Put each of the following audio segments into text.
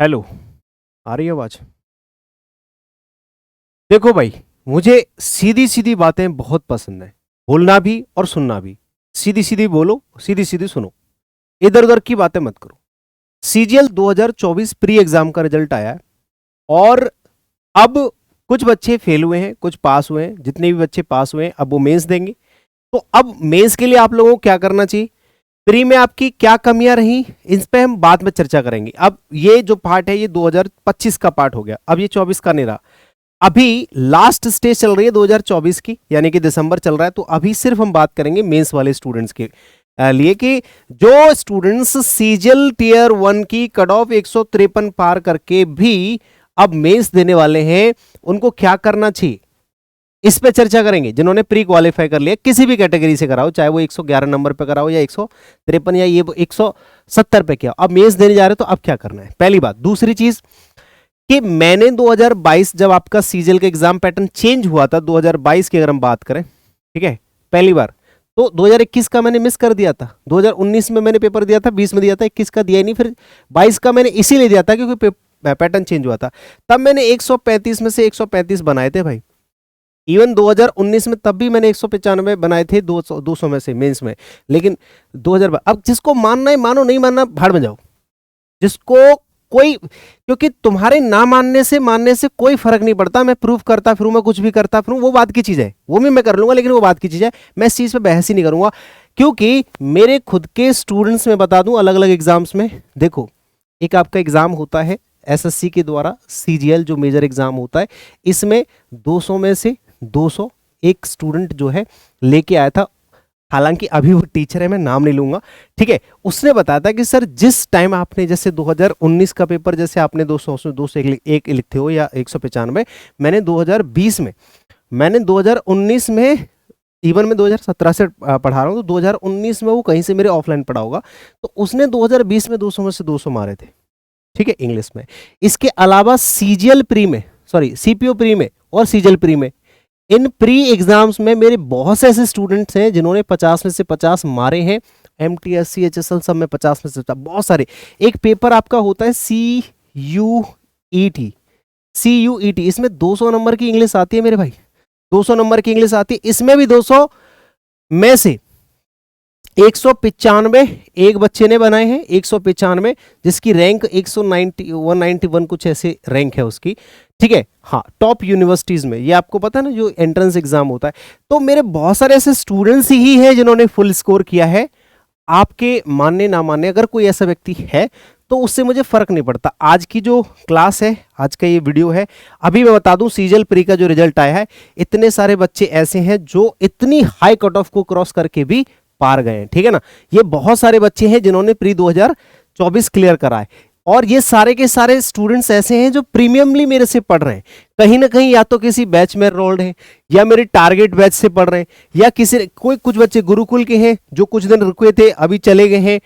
Hello, आ रही है आवाज? देखो भाई, मुझे सीधी सीधी बातें बहुत पसंद है, बोलना भी और सुनना भी। सीधी सीधी बोलो, सीधी सीधी सुनो, इधर उधर की बातें मत करो। सीजीएल 2024 प्री एग्जाम का रिजल्ट आया है और अब कुछ बच्चे फेल हुए हैं, कुछ पास हुए हैं। जितने भी बच्चे पास हुए हैं अब वो मेंस देंगे। तो अब मेंस के लिए आप लोगों को क्या करना चाहिए, प्री में आपकी क्या कमियां रही, इस पे हम बाद में चर्चा करेंगे। अब ये जो पार्ट है ये 2025 का पार्ट हो गया, अब ये 24 का नहीं रहा। अभी लास्ट स्टेज चल रही है 2024 की, यानी कि दिसंबर चल रहा है। तो अभी सिर्फ हम बात करेंगे मेंस वाले स्टूडेंट्स के लिए कि जो स्टूडेंट्स सीजीएल टीयर 1 की कट ऑफ 153 पार करके भी अब मेंस देने वाले हैं, उनको क्या करना चाहिए, इस पे चर्चा करेंगे। जिन्होंने प्री क्वालिफाई कर लिया, किसी भी कैटेगरी से कराओ, चाहे वो 111 नंबर पे कराओ या 153 या ये 170 पे किया, अब मेंस देने जा रहे हो तो अब क्या करना है, पहली बात। दूसरी चीज कि मैंने 2022 जब आपका सीजीएल का एग्जाम पैटर्न चेंज हुआ था, 2022 की अगर हम बात करें, ठीक है, पहली बार, तो 2021 का मैंने मिस कर दिया था। 2019 में मैंने पेपर दिया था, 20 में दिया था, 21 का दिया ही नहीं, फिर 22 का मैंने इसीलिए दिया था क्योंकि पैटर्न चेंज हुआ था। तब मैंने 135 में से 135 बनाए थे भाई। इवन 2019 में तब भी मैंने 195 बनाए थे 200 में से मेंस में। लेकिन 2000, अब जिसको मानना है मानो, नहीं मानना भाड़ में जाओ। जिसको कोई, क्योंकि तुम्हारे ना मानने से कोई फर्क नहीं पड़ता। मैं प्रूफ करता फिरूं, मैं कुछ भी करता फिरूं, वो बात की चीज है, वो भी मैं कर लूंगा, लेकिन वो बात की चीज है। मैं इस चीज पे बहस ही नहीं करूंगा, क्योंकि मेरे खुद के स्टूडेंट्स में बता दूं अलग अलग एग्जाम्स में। देखो, एक आपका एग्जाम होता है एसएससी के द्वारा, सीजीएल जो मेजर एग्जाम होता है, इसमें 200 में से 200 एक स्टूडेंट जो है लेके आया था। हालांकि अभी वो टीचर है, मैं नाम नहीं लूंगा, ठीक है। उसने बताया था कि सर जिस टाइम आपने, जैसे 2019 का पेपर जैसे आपने 200 एक लिखते हो या 195, मैंने 2020 में, मैंने 2019 में, इवन मैं 2017 से पढ़ा रहा हूं, तो 2019 में वो कहीं से मेरे ऑफलाइन पढ़ा होगा, तो उसने 2020 में 200 में से 200 मारे थे, ठीक है, इंग्लिश में। इसके अलावा सीजीएल प्री में, सॉरी सीपीओ प्री में और सीजीएल प्री में, इन प्री एग्जाम्स में मेरे बहुत से ऐसे स्टूडेंट्स हैं जिन्होंने 50 में से 50 मारे हैं। एमटीएससी एचएसएल सब में 50 में से 50, बहुत सारे। एक पेपर आपका होता है सीयूईटी, इसमें 200 नंबर की इंग्लिश आती है मेरे भाई, 200 नंबर की इंग्लिश आती है। इसमें भी 200 में से 195 एक बच्चे ने बनाए हैं, 195, जिसकी रैंक 191 कुछ ऐसे रैंक है उसकी, ठीक है। हाँ, टॉप यूनिवर्सिटीज में, ये आपको पता है ना, जो एंट्रेंस एग्जाम होता है। तो मेरे बहुत सारे ऐसे स्टूडेंट्स ही हैं जिन्होंने फुल स्कोर किया है। आपके मानने ना मानने, अगर कोई ऐसा व्यक्ति है तो उससे मुझे फर्क नहीं पड़ता। आज की जो क्लास है, आज का ये वीडियो है, अभी मैं बता दूं सीजीएल प्री का जो रिजल्ट आया है, इतने सारे बच्चे ऐसे हैं जो इतनी हाई कट ऑफ को क्रॉस करके भी पार गए हैं, ठीक है ना। ये बहुत सारे बच्चे हैं जिन्होंने प्री 2024 क्लियर करा है, और ये सारे के सारे स्टूडेंट्स ऐसे हैं जो प्रीमियमली मेरे से पढ़ रहे हैं। कहीं ना कहीं या तो किसी बैच में एनरोल्ड हैं, या मेरे टारगेट बैच से पढ़ रहे हैं, या किसी कुछ बच्चे गुरुकुल के हैं जो कुछ दिन रुके थे अभी चले गए हैं,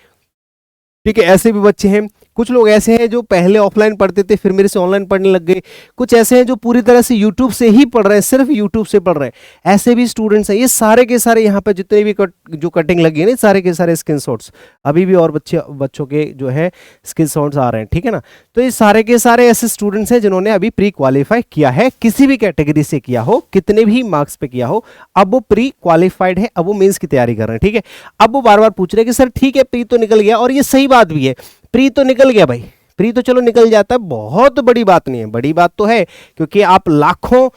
ठीक है, ऐसे भी बच्चे हैं। कुछ लोग ऐसे हैं जो पहले ऑफलाइन पढ़ते थे फिर मेरे से ऑनलाइन पढ़ने लग गए। कुछ ऐसे हैं जो पूरी तरह से यूट्यूब से ही पढ़ रहे हैं, सिर्फ यूट्यूब से पढ़ रहे हैं, ऐसे भी स्टूडेंट्स हैं। ये सारे के सारे यहाँ पे जितने भी जो कटिंग लगी है ना, सारे के सारे स्क्रीनशॉट्स अभी भी और बच्चों के जो है स्क्रीनशॉट्स आ रहे हैं, ठीक है ना। तो ये सारे के सारे ऐसे स्टूडेंट्स हैं जिन्होंने अभी प्री क्वालिफाई किया है, किसी भी कैटेगरी से किया हो, कितने भी मार्क्स पे किया हो, अब वो प्री क्वालिफाइड है, अब वो मेंस की तैयारी कर रहे हैं, ठीक है। अब वो बार बार पूछ रहे हैं कि सर ठीक है प्री तो निकल गया, और ये सही बात भी है, प्री तो निकल गया भाई, प्री तो चलो निकल जाता है, बहुत बड़ी बात नहीं है। बड़ी बात तो है क्योंकि आप लाखों,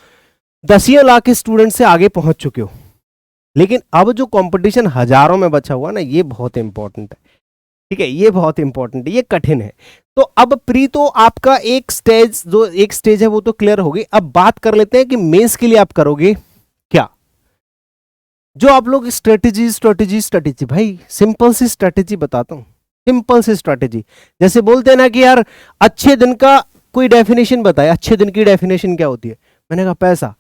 दसियों लाख स्टूडेंट से आगे पहुंच चुके हो, लेकिन अब जो कंपटीशन हजारों में बचा हुआ ना, ये बहुत इंपॉर्टेंट है, ठीक है, ये बहुत इंपॉर्टेंट है, ये कठिन है। तो अब प्री तो आपका एक स्टेज है वो तो क्लियर होगी। अब बात कर लेते हैं कि मेंस के लिए आप करोगे क्या। जो आप लोग स्ट्रेटेजी भाई, सिंपल सी स्ट्रेटेजी बताता हूं, सिंपल सी स्ट्रेटेजी। जैसे बोलते हैं ना कि यार अच्छे दिन का कोई डेफिनेशन बताए, अच्छे दिन की डेफिनेशन क्या होती है। मैंने कहा पैसा।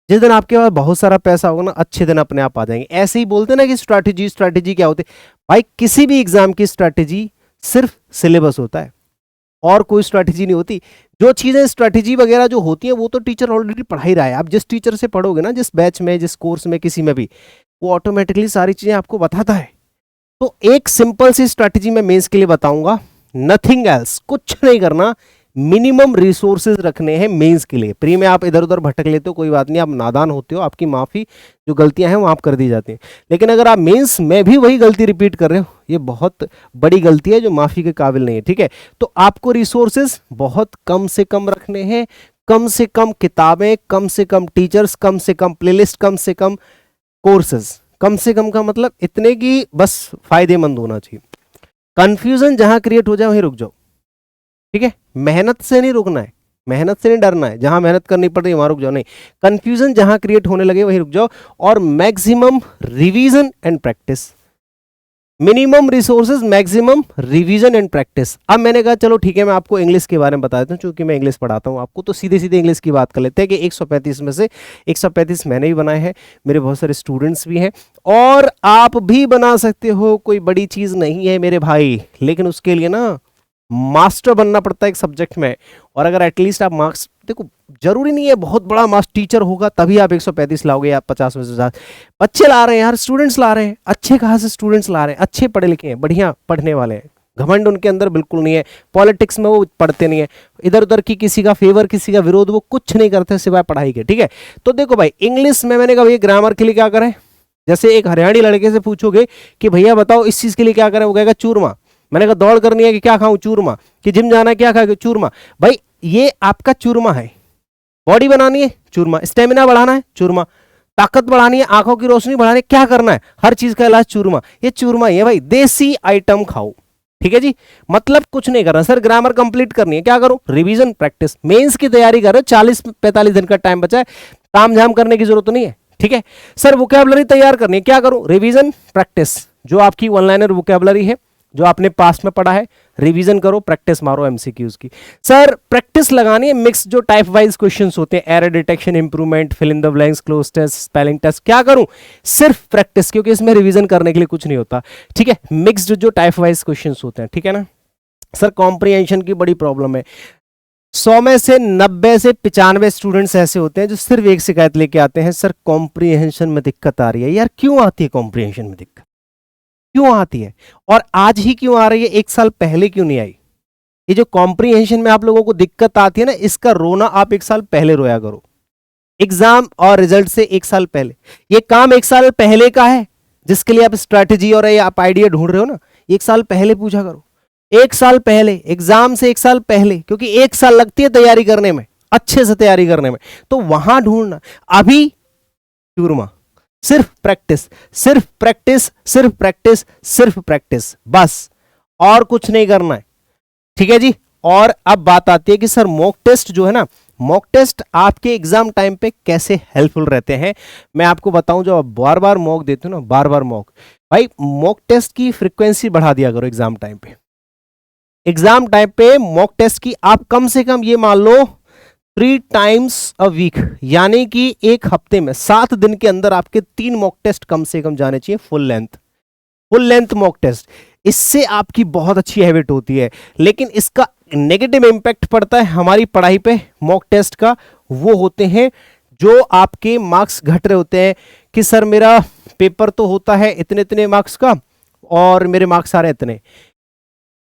जिस दिन आपके पास बहुत सारा पैसा होगा ना, अच्छे दिन अपने आप आ जाएंगे। ऐसे ही बोलते हैं ना कि स्ट्रेटेजी क्या होती है भाई, किसी भी एग्जाम की स्ट्रेटेजी सिर्फ सिलेबस होता है और कोई स्ट्रेटेजी नहीं होती। जो चीजें स्ट्रेटेजी वगैरह जो होती हैं वो तो टीचर ऑलरेडी पढ़ा ही रहा है। आप जिस टीचर से पढ़ोगे ना, जिस बैच में, जिस कोर्स में, किसी में भी, वो ऑटोमेटिकली सारी चीजें आपको बताता है। तो एक सिंपल सी स्ट्रैटेजी मैं मेंस के लिए बताऊंगा, नथिंग एल्स, कुछ नहीं करना, मिनिमम रिसोर्सेज रखने हैं मेंस के लिए। प्री में आप इधर उधर भटक लेते हो, कोई बात नहीं, आप नादान होते हो, आपकी माफ़ी, जो गलतियां हैं वो आप कर दी जाती हैं। लेकिन अगर आप मेंस में भी वही गलती रिपीट कर रहे हो, ये बहुत बड़ी गलती है जो माफ़ी के काबिल नहीं है, ठीक है। तो आपको रिसोर्सेज बहुत कम से कम रखने हैं, कम से कम किताबें, कम से कम टीचर्स, कम से कम प्लेलिस्ट, कम से कम कोर्सेज। कम से कम का मतलब इतने की बस फायदेमंद होना चाहिए। कंफ्यूजन जहां क्रिएट हो जाए वहीं रुक जाओ, ठीक है। मेहनत से नहीं रुकना है, मेहनत से नहीं डरना है, जहां मेहनत करनी पड़ रही है वहां रुक जाओ नहीं। कंफ्यूजन जहां क्रिएट होने लगे वहीं रुक जाओ, और maximum revision and practice. Minimum resources, maximum revision and practice. अब मैंने कहा चलो ठीक है, मैं आपको इंग्लिश के बारे में बता देता हूँ, क्योंकि मैं इंग्लिश पढ़ाता हूँ आपको, तो सीधे सीधे इंग्लिश की बात कर लेते हैं कि 135 में से 135 मैंने भी बनाए हैं, मेरे बहुत सारे स्टूडेंट्स भी हैं, और आप भी बना सकते हो, कोई बड़ी चीज़ नहीं है मेरे भाई। लेकिन उसके लिए ना मास्टर बनना पड़ता है एक सब्जेक्ट में, और अगर एटलीस्ट आप मार्क्स, देखो जरूरी नहीं है बहुत बड़ा मास्टर टीचर होगा तभी आप 135 लाओगे या 50 में से 50। बच्चे ला रहे हैं यार, स्टूडेंट्स ला रहे हैं, अच्छे कहाँ से स्टूडेंट्स ला रहे हैं, अच्छे पढ़े लिखे हैं, बढ़िया पढ़ने वाले हैं, घमंड उनके अंदर बिल्कुल नहीं है, पॉलिटिक्स में वो पढ़ते नहीं है, इधर उधर की किसी का फेवर किसी का विरोध वो कुछ नहीं करते सिवाय पढ़ाई के, ठीक है। तो देखो भाई इंग्लिश में मैंने कहा भैया ग्रामर के लिए क्या करें, जैसे एक हरियाणी लड़के से पूछोगे कि भैया बताओ इस चीज़ के लिए क्या करें, वो कहेगा चूरमा। मैंने कहा दौड़ करनी है कि क्या खाऊं, चूरमा। कि जिम जाना है, क्या खाएगा, चूरमा। भाई ये आपका चूरमा है, बॉडी बनानी है चूरमा, स्टेमिना बढ़ाना है चूरमा, ताकत बढ़ानी है, आंखों की रोशनी बढ़ानी है, क्या करना है, हर चीज का इलाज चूरमा। ये चूरमा ही है भाई, देसी आइटम खाओ, ठीक है जी। मतलब कुछ नहीं करना सर, ग्रामर कंप्लीट करनी है, क्या करो, रिवीजन प्रैक्टिस। मेंस की तैयारी करो, 40-45 दिन का टाइम बचा है, ताम झाम करने की जरूरत नहीं है, ठीक है। सर वोकैबुलरी तैयार करनी है, क्या करूं, रिवीजन प्रैक्टिस। जो आपकी वन लाइनर वोकैबुलरी है जो आपने पास्ट में पढ़ा है, रिवीजन करो, प्रैक्टिस मारो एमसीक्यूज की। सर प्रैक्टिस लगानी है मिक्स, जो टाइप वाइज क्वेश्चंस होते हैं, error detection, improvement, fill in the blanks, cloze test, spelling test, क्या करूं, सिर्फ प्रैक्टिस, क्योंकि इसमें रिवीजन करने के लिए कुछ नहीं होता, ठीक है। मिक्स्ड जो टाइप वाइज क्वेश्चंस होते हैं, ठीक है ना। सर कॉम्प्रिहेंशन की बड़ी प्रॉब्लम है, 100 में से 90 से 95 स्टूडेंट्स ऐसे होते हैं जो सिर्फ एक शिकायत लेके आते हैं, सर कॉम्प्रिहेंशन में दिक्कत आ रही है। यार क्यों आती है कॉम्प्रिहेंशन में दिक्कत, क्यों आती है, और आज ही क्यों आ रही है, एक साल पहले क्यों नहीं आई। ये जो कॉम्प्रिहेंशन में आप लोगों को दिक्कत आती है ना, इसका रोना आप एक साल पहले रोया करो, एग्जाम और रिजल्ट से एक साल पहले। ये काम एक साल पहले का है, जिसके लिए आप स्ट्रैटेजी और आप आइडिया ढूंढ रहे हो ना, एक साल पहले पूछा करो, एक साल पहले, एग्जाम से एक साल पहले, क्योंकि एक साल लगती है तैयारी करने में, अच्छे से तैयारी करने में, तो वहां ढूंढना। अभी चूरमा, सिर्फ प्रैक्टिस, सिर्फ प्रैक्टिस, सिर्फ प्रैक्टिस, सिर्फ प्रैक्टिस, बस, और कुछ नहीं करना है, ठीक है जी। और अब बात आती है कि सर मॉक टेस्ट जो है ना, मॉक टेस्ट आपके एग्जाम टाइम पे कैसे हेल्पफुल रहते हैं। मैं आपको बताऊं, जो आप बार बार मॉक देते हो ना, बार बार मॉक, भाई मॉक टेस्ट की फ्रीक्वेंसी बढ़ा दिया करो एग्जाम टाइम पे। एग्जाम टाइम पे मॉक टेस्ट की आप कम से कम ये मान लो 3 टाइम्स अ वीक, यानी कि एक हफ्ते में 7 दिन के अंदर आपके 3 मॉक टेस्ट कम से कम जाने चाहिए, फुल लेंथ मॉक टेस्ट। इससे आपकी बहुत अच्छी हैबिट होती है, लेकिन इसका नेगेटिव इंपैक्ट पड़ता है हमारी पढ़ाई पे मॉक टेस्ट का। वो होते हैं जो आपके मार्क्स घट रहे होते हैं कि सर मेरा पेपर तो होता है इतने इतने मार्क्स का और मेरे मार्क्स आ रहे हैं इतने।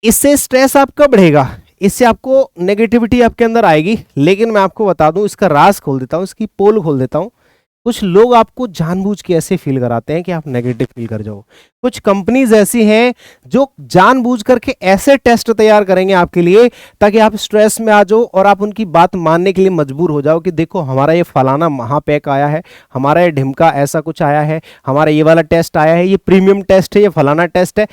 इससे स्ट्रेस आपका बढ़ेगा, इससे आपको नेगेटिविटी आपके अंदर आएगी। लेकिन मैं आपको बता दूं, इसका राज खोल देता हूं, इसकी पोल खोल देता हूं। कुछ लोग आपको जानबूझ के ऐसे फील कराते हैं कि आप नेगेटिव फील कर जाओ। कुछ कंपनीज ऐसी हैं जो जानबूझ करके ऐसे टेस्ट तैयार करेंगे आपके लिए ताकि आप स्ट्रेस में आ जाओ और आप उनकी बात मानने के लिए मजबूर हो जाओ कि देखो हमारा ये फलाना महापैक आया है, हमारा ये ढिमका ऐसा कुछ आया है, हमारा ये वाला टेस्ट आया है, ये प्रीमियम टेस्ट है, ये फलाना टेस्ट है।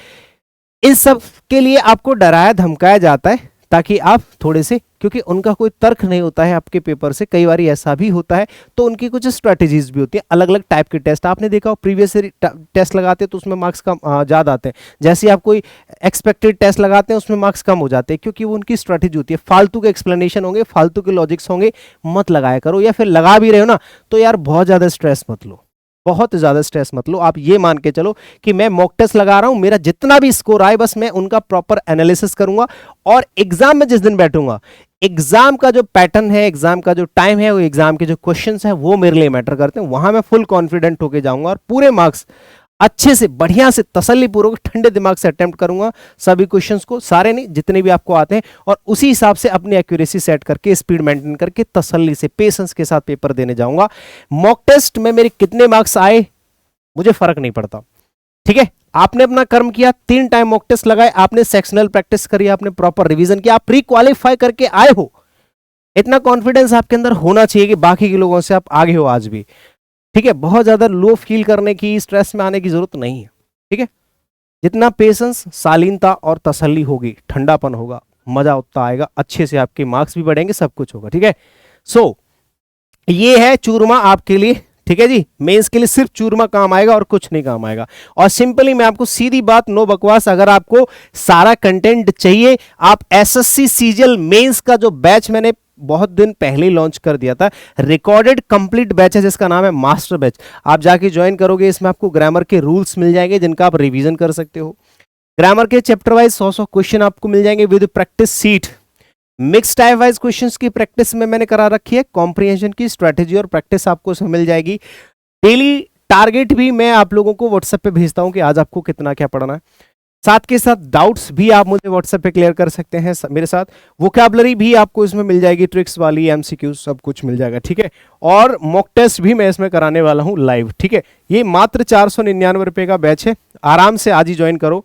इस सब के लिए आपको डराया धमकाया जाता है ताकि आप थोड़े से, क्योंकि उनका कोई तर्क नहीं होता है आपके पेपर से, कई बार ऐसा भी होता है, तो उनकी कुछ स्ट्रेटेजीज भी होती है। अलग अलग टाइप के टेस्ट आपने देखा हो, प्रीवियस टेस्ट लगाते हैं तो उसमें मार्क्स कम ज़्यादा आते हैं, जैसे आप कोई एक्सपेक्टेड टेस्ट लगाते हैं उसमें मार्क्स कम हो जाते हैं, क्योंकि वो उनकी स्ट्रेटेजी होती है। फालतू के एक्सप्लेनेशन होंगे, फालतू के लॉजिक्स होंगे, मत लगाया करो। या फिर लगा भी रहे हो ना तो यार बहुत ज़्यादा स्ट्रेस मत लो, बहुत ज़्यादा स्ट्रेस मत लो। आप ये मान के चलो कि मैं मॉक टेस्ट लगा रहा हूं, मेरा जितना भी स्कोर आए बस मैं उनका प्रॉपर एनालिसिस करूंगा, और एग्जाम में जिस दिन बैठूंगा, एग्जाम का जो पैटर्न है, एग्जाम का जो टाइम है, वो एग्जाम के जो क्वेश्चंस है वो मेरे लिए मैटर करते हैं। वहां मैं फुल कॉन्फिडेंट होके जाऊंगा और पूरे मार्क्स अच्छे से बढ़िया से तसल्लीपूर्वक ठंडे दिमाग से अटेम्प्ट करूंगा सभी क्वेश्चंस को, सारे नहीं जितने भी आपको आते हैं, और उसी हिसाब से अपनी एक्यूरेसी सेट करके स्पीड मेंटेन करके तसल्ली से पेशेंस के साथ पेपर देने जाऊंगा। मॉक टेस्ट में मेरे कितने मार्क्स आए मुझे फर्क नहीं पड़ता, ठीक है। आपने अपना कर्म किया, 3 टाइम मॉक टेस्ट लगाए, आपने सेक्शनल प्रैक्टिस करी, आपने प्रॉपर रिवीजन किया, आप प्री क्वालिफाई करके आए हो, इतना कॉन्फिडेंस आपके अंदर होना चाहिए कि बाकी के लोगों से आप आगे हो आज भी, ठीक है। बहुत ज्यादा लो फील करने की, स्ट्रेस में आने की जरूरत नहीं है, ठीक है। जितना पेशेंस, शालीनता और तसल्ली होगी, ठंडापन होगा, मजा उतना आएगा, अच्छे से आपके मार्क्स भी बढ़ेंगे, सब कुछ होगा, ठीक है। सो ये है चूरमा आपके लिए, ठीक है जी। मेंस के लिए सिर्फ चूरमा काम आएगा और कुछ नहीं काम आएगा। और सिंपली मैं आपको सीधी बात, नो बकवास, अगर आपको सारा कंटेंट चाहिए, आप एसएससी सीजीएल मेंस का जो बैच मैंने बहुत दिन पहले लॉन्च कर दिया था, रिकॉर्डेड कंप्लीट बैच है जिसका नाम है मास्टर बैच, आप जाके ज्वाइन करोगे, इसमें आपको ग्रामर के रूल्स मिल जाएंगे जिनका आप रिवीजन कर सकते हो। ग्रामर के चैप्टर वाइज 100 क्वेश्चन आपको मिल जाएंगे with practice seat. Mix type wise questions की प्रैक्टिस में मैंने करा रखी है, कॉम्प्रिहेंशन की स्ट्रेटेजी और प्रैक्टिस आपको उसमें मिल जाएगी। डेली टारगेट भी मैं आप लोगों को व्हाट्सएप पे भेजता हूं कि आज आपको कितना क्या पढ़ना है। साथ के साथ डाउट्स भी आप मुझे व्हाट्सएप पे क्लियर कर सकते हैं मेरे साथ। वोकैबुलरी भी आपको इसमें मिल जाएगी, ट्रिक्स वाली, एमसीक्यू सब कुछ मिल जाएगा, ठीक है। और मॉक टेस्ट भी मैं इसमें कराने वाला हूं लाइव, ठीक है। ये मात्र 499 रुपए का बैच है, आराम से आज ही ज्वाइन करो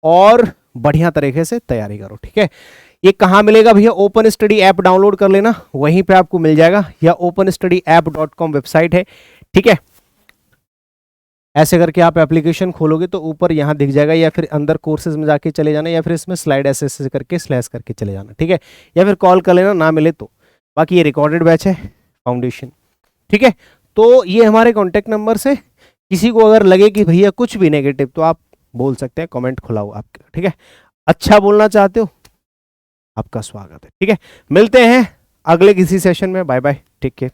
और बढ़िया तरीके से तैयारी करो, ठीक है। ये कहाँ मिलेगा भैया? ओपन स्टडी ऐप डाउनलोड कर लेना, वहीं पे आपको मिल जाएगा, या openstudyApp.com वेबसाइट है, ठीक है। ऐसे करके आप एप्लीकेशन खोलोगे तो ऊपर यहाँ दिख जाएगा, या फिर अंदर कोर्सेज में जाके चले जाना, या फिर इसमें स्लाइड ऐसे करके स्लैश करके चले जाना, ठीक है। या फिर कॉल कर लेना, ना मिले तो। बाकी ये रिकॉर्डेड बैच है फाउंडेशन, ठीक है। तो ये हमारे कॉन्टेक्ट नंबर से, किसी को अगर लगे कि भैया कुछ भी नेगेटिव तो आप बोल सकते हैं, कॉमेंट खुला हुआ आपके, ठीक है। अच्छा बोलना चाहते हो, आपका स्वागत है, ठीक है। मिलते हैं अगले किसी सेशन में, बाय बाय, टेक केयर।